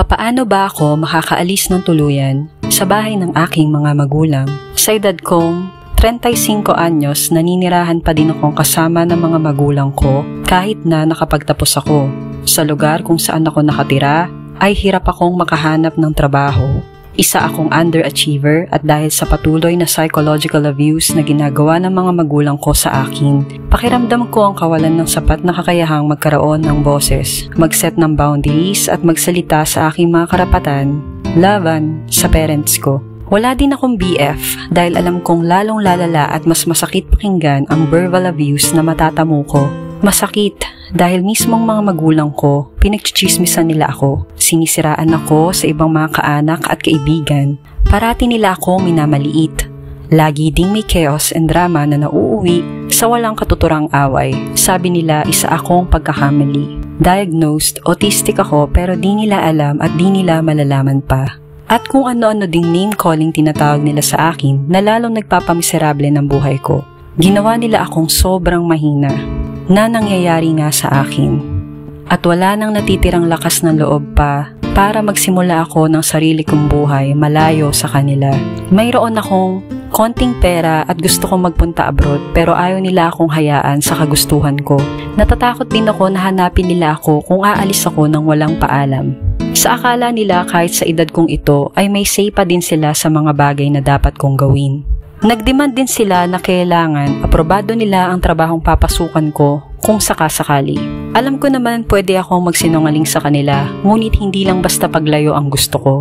Papaano ba ako makakaalis ng tuluyan sa bahay ng aking mga magulang? Sa edad kong 35 anyos, naninirahan pa din akong kasama ng mga magulang ko kahit na nakapagtapos ako. Sa lugar kung saan ako nakatira ay hirap akong makahanap ng trabaho. Isa akong underachiever at dahil sa patuloy na psychological abuse na ginagawa ng mga magulang ko sa akin, pakiramdam ko ang kawalan ng sapat na kakayahang magkaroon ng boses, mag-set ng boundaries at magsalita sa aking mga karapatan laban sa parents ko. Wala din akong BF dahil alam kong lalong lalala at mas masakit pakinggan ang verbal abuse na matatamo ko. Masakit dahil mismong mga magulang ko, pinagchichismisan nila ako. Sinisiraan ako sa ibang mga kaanak at kaibigan. Parati nila ako minamaliit. Lagi ding may chaos and drama na nauuwi sa walang katuturang away. Sabi nila isa akong pagkakamali. Diagnosed autistic ako pero di nila alam at di nila malalaman pa. At kung ano-ano ding name calling tinatawag nila sa akin na lalong nagpapamiserable ng buhay ko. Ginawa nila akong sobrang mahina na nangyayari nga sa akin. At wala nang natitirang lakas ng loob pa para magsimula ako ng sarili kong buhay malayo sa kanila. Mayroon akong konting pera at gusto kong magpunta abroad pero ayaw nila akong hayaan sa kagustuhan ko. Natatakot din ako na hanapin nila ako kung aalis ako ng walang paalam. Sa akala nila kahit sa edad kong ito ay may say pa din sila sa mga bagay na dapat kong gawin. Nagdemand din sila na kailangan aprobado nila ang trabahong papasukan ko kung sakasakali. Alam ko naman pwede akong magsinungaling sa kanila, ngunit hindi lang basta paglayo ang gusto ko.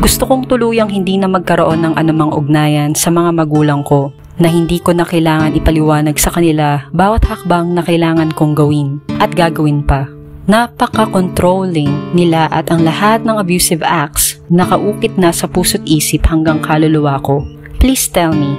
Gusto kong tuluyang hindi na magkaroon ng anumang ugnayan sa mga magulang ko na hindi ko na kailangan ipaliwanag sa kanila bawat hakbang na kailangan kong gawin at gagawin pa. Napaka-controlling nila at ang lahat ng abusive acts nakaukit na sa puso't isip hanggang kaluluwa ko. Please tell me,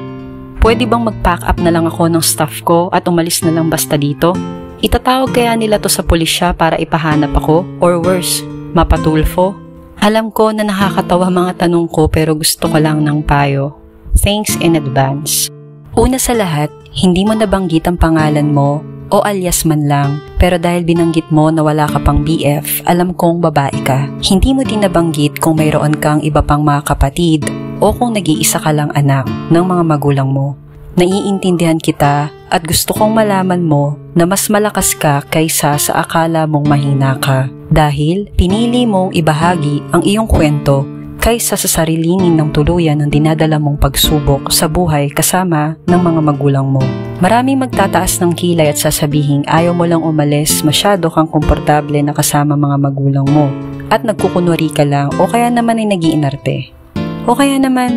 pwede bang mag-pack up na lang ako ng stuff ko at umalis na lang basta dito? Itatawag kaya nila to sa pulisya para ipahanap ako? Or worse, mapatulfo? Alam ko na nakakatawa mga tanong ko pero gusto ko lang ng payo. Thanks in advance. Una sa lahat, hindi mo nabanggit ang pangalan mo o alias man lang, pero dahil binanggit mo na wala ka pang BF, alam kong babae ka. Hindi mo din nabanggit kung mayroon kang iba pang mga kapatid o kung nag-iisa ka lang anak ng mga magulang mo. Naiintindihan kita at gusto kong malaman mo na mas malakas ka kaysa sa akala mong mahina ka dahil pinili mong ibahagi ang iyong kwento kaysa sa sarilinin ng tuluyan ng dinadala mong pagsubok sa buhay kasama ng mga magulang mo. Maraming magtataas ng kilay at sasabihin ayaw mo lang umalis, masyado kang komportable na kasama mga magulang mo at nagkukunwari ka lang o kaya naman ay nag-iinarte. O kaya naman,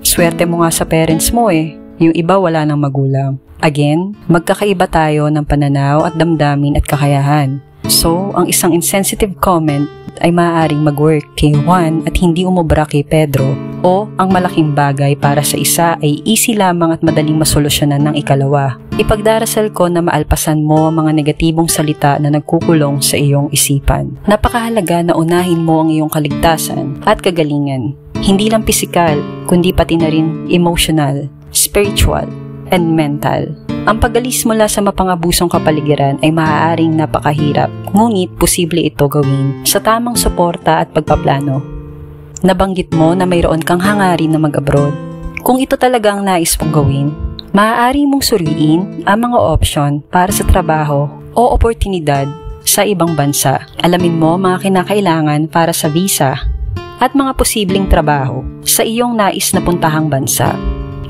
swerte mo nga sa parents mo yung iba wala ng magulang. Again, magkakaiba tayo ng pananaw at damdamin at kakayahan. So, ang isang insensitive comment ay maaaring mag-work kay Juan at hindi umubra kay Pedro o ang malaking bagay para sa isa ay easy lamang at madaling masolusyonan ng ikalawa. Ipagdarasal ko na maalpasan mo ang mga negatibong salita na nagkukulong sa iyong isipan. Napakahalaga na unahin mo ang iyong kaligtasan at kagalingan. Hindi lang pisikal, kundi pati na rin emotional, spiritual, and mental. Ang pag-alis mula sa mapangabusong kapaligiran ay maaaring napakahirap, ngunit posible ito gawin sa tamang suporta at pagpaplano. Nabanggit mo na mayroon kang hangarin na mag-abroad. Kung ito talaga ang nais mong gawin, maaari mong suriin ang mga opsyon para sa trabaho o oportunidad sa ibang bansa. Alamin mo mga kinakailangan para sa visa at mga posibleng trabaho sa iyong nais na puntahang bansa.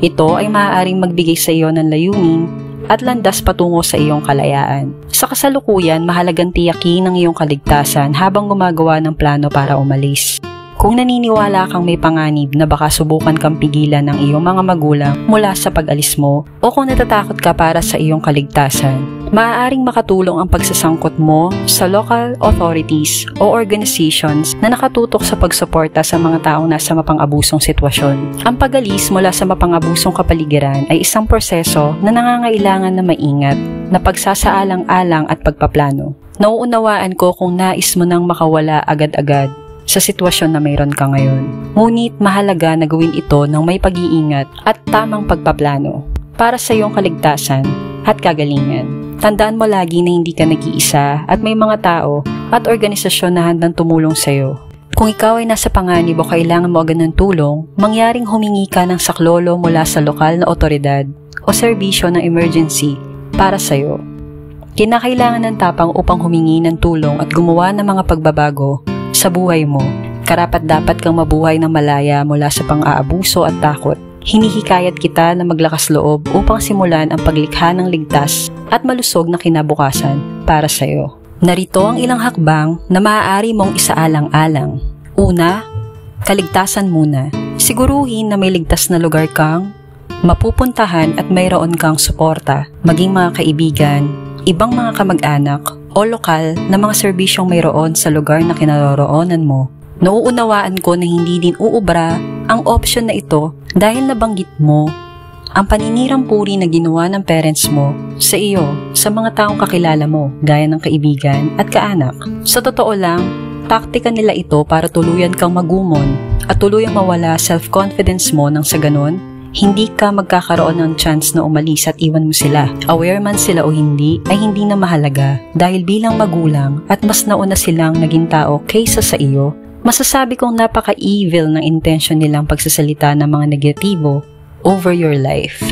Ito ay maaaring magbigay sa iyo ng layunin at landas patungo sa iyong kalayaan. Sa kasalukuyan, mahalagang tiyakin ang iyong kaligtasan habang gumagawa ng plano para umalis. Kung naniniwala kang may panganib na baka subukan kang pigilan ng iyong mga magulang mula sa pag-alis mo o kung natatakot ka para sa iyong kaligtasan, maaaring makatulong ang pagsasangkot mo sa local authorities o organizations na nakatutok sa pagsuporta sa mga taong nasa mapang-abusong sitwasyon. Ang pag-alis mula sa mapang-abusong kapaligiran ay isang proseso na nangangailangan na maingat, na pagsasaalang-alang at pagpaplano. Nauunawaan ko kung nais mo nang makawala agad-agad sa sitwasyon na mayroon ka ngayon. Ngunit mahalaga na gawin ito ng may pag-iingat at tamang pagpaplano para sa iyong kaligtasan at kagalingan. Tandaan mo lagi na hindi ka nag-iisa at may mga tao at organisasyon na handang tumulong sa iyo. Kung ikaw ay nasa panganib o kailangan mo agad ng tulong, mangyaring humingi ka ng saklolo mula sa lokal na otoridad o serbisyo ng emergency para sa'yo. Kinakailangan ng tapang upang humingi ng tulong at gumawa ng mga pagbabago sa buhay mo. Karapat-dapat kang mabuhay ng malaya mula sa pang-aabuso at takot. Hinihikayat kita na maglakas loob upang simulan ang paglikha ng ligtas at malusog na kinabukasan para sa'yo. Narito ang ilang hakbang na maaari mong isaalang-alang. Una, kaligtasan muna. Siguruhin na may ligtas na lugar kang mapupuntahan at mayroon kang suporta, maging mga kaibigan, ibang mga kamag-anak o lokal na mga serbisyong mayroon sa lugar na kinaroroonan mo. Nauunawaan ko na hindi din uubra ang option na ito dahil nabanggit mo ang paninirang puri na ginawa ng parents mo sa iyo, sa mga taong kakilala mo, gaya ng kaibigan at kaanak. Sa totoo lang, taktika nila ito para tuluyan kang magumon at tuluyang mawala self-confidence mo nang sa ganon, hindi ka magkakaroon ng chance na umalis at iwan mo sila. Aware man sila o hindi, ay hindi na mahalaga dahil bilang magulang at mas nauna silang naging tao kaysa sa iyo, masasabi kong napaka-evil ng intention nilang pagsasalita ng mga negatibo over your life.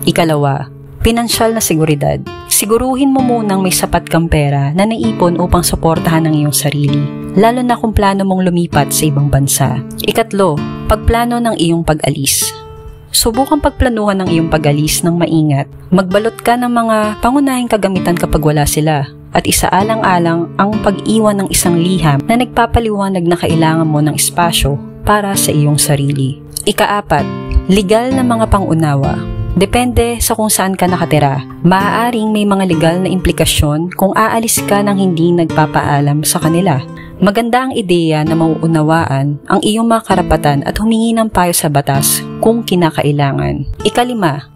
Ikalawa, pinansyal na seguridad. Siguruhin mo munang may sapat kang pera na naipon upang suportahan ang iyong sarili, lalo na kung plano mong lumipat sa ibang bansa. Ikatlo, pagplano ng iyong pag-alis. Subukang pagplanuhan ng iyong pag-alis ng maingat. Magbalot ka ng mga pangunahing kagamitan kapag wala sila. At isaalang-alang ang pag-iwan ng isang liham na nagpapaliwanag na kailangan mo ng espasyo para sa iyong sarili. Ikaapat, legal na mga pangunawa. Depende sa kung saan ka nakatira. Maaaring may mga legal na implikasyon kung aalis ka ng hindi nagpapaalam sa kanila. Maganda ang ideya na mauunawaan ang iyong mga karapatan at humingi ng payo sa batas kung kinakailangan. Ikalima,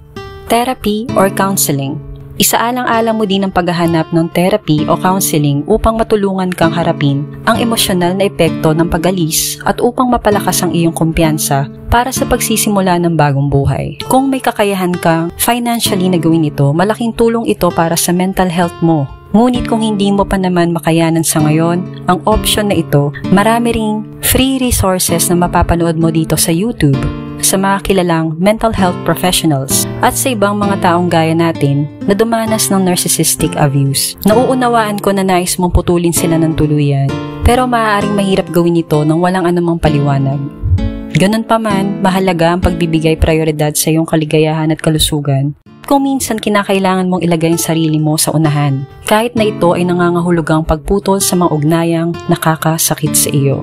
therapy or counseling. Isaalang-alang mo din ang paghahanap ng therapy o counseling upang matulungan kang harapin ang emosyonal na epekto ng pag-alis at upang mapalakas ang iyong kumpiyansa para sa pagsisimula ng bagong buhay. Kung may kakayahan kang financially na gawin ito, malaking tulong ito para sa mental health mo. Ngunit kung hindi mo pa naman makayanan sa ngayon, ang option na ito, marami ring free resources na mapapanood mo dito sa YouTube sa mga kilalang mental health professionals at sa ibang mga taong gaya natin na dumanas ng narcissistic abuse. Nauunawaan ko na nais mong putulin sila ng tuluyan, pero maaaring mahirap gawin ito nang walang anumang paliwanag. Ganun pa man, mahalaga ang pagbibigay prioridad sa iyong kaligayahan at kalusugan. Kung minsan kinakailangan mong ilagay ang sarili mo sa unahan, kahit na ito ay nangangahulugang pagputol sa mga ugnayang nakakasakit sa iyo.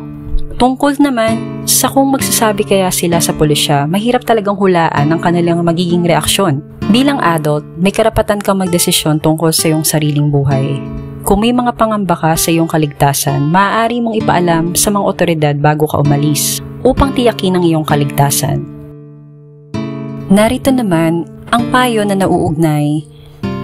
Tungkol naman sa kung magsasabi kaya sila sa pulisya, mahirap talagang hulaan ang kanilang magiging reaksyon. Bilang adult, may karapatan kang magdesisyon tungkol sa iyong sariling buhay. Kung may mga pangamba ka sa iyong kaligtasan, maaari mong ipaalam sa mga otoridad bago ka umalis upang tiyakin ang iyong kaligtasan. Narito naman ang payo na nauugnay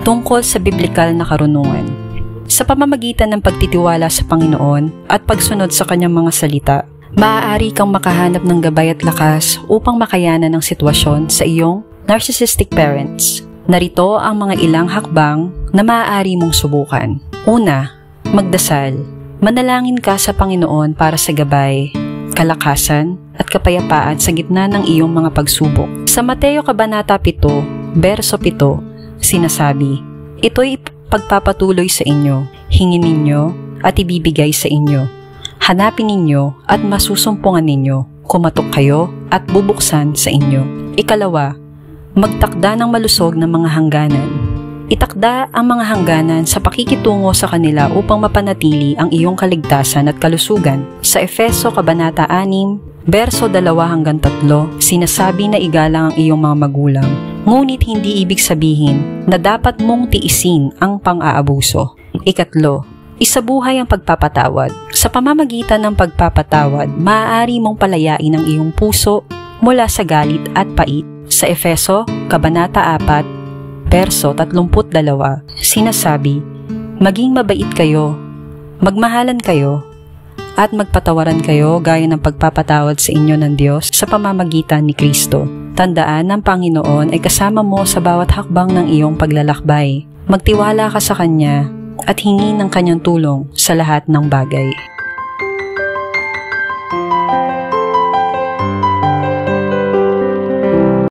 tungkol sa biblikal na karunungan. Sa pamamagitan ng pagtitiwala sa Panginoon at pagsunod sa kanyang mga salita, maaari kang makahanap ng gabay at lakas upang makayanan ang sitwasyon sa iyong narcissistic parents. Narito ang mga ilang hakbang na maaari mong subukan. Una, magdasal. Manalangin ka sa Panginoon para sa gabay, kalakasan at kapayapaan sa gitna ng iyong mga pagsubok. Sa Mateo Kabanata 7, Verso 7, sinasabi, ito'y pagpapatuloy sa inyo, hingin ninyo at ibibigay sa inyo. Hanapin ninyo at masusumpungan ninyo, kumatok kayo at bubuksan sa inyo. Ikalawa, magtakda ng malusog ng mga hangganan. Itakda ang mga hangganan sa pakikitungo sa kanila upang mapanatili ang iyong kaligtasan at kalusugan. Sa Efeso Kabanata 6, Verso 2-3, sinasabi na igalang ang iyong mga magulang. Ngunit hindi ibig sabihin na dapat mong tiisin ang pang-aabuso. Ikatlo, isabuhay ang pagpapatawad. Sa pamamagitan ng pagpapatawad, maaari mong palayain ang iyong puso mula sa galit at pait. Sa Efeso, Kabanata 4, Verso 32, sinasabi, maging mabait kayo, magmahalan kayo, at magpatawaran kayo gaya ng pagpapatawad sa inyo ng Diyos sa pamamagitan ni Kristo. Tandaan ng Panginoon ay kasama mo sa bawat hakbang ng iyong paglalakbay. Magtiwala ka sa Kanya at hingi ng Kanyang tulong sa lahat ng bagay.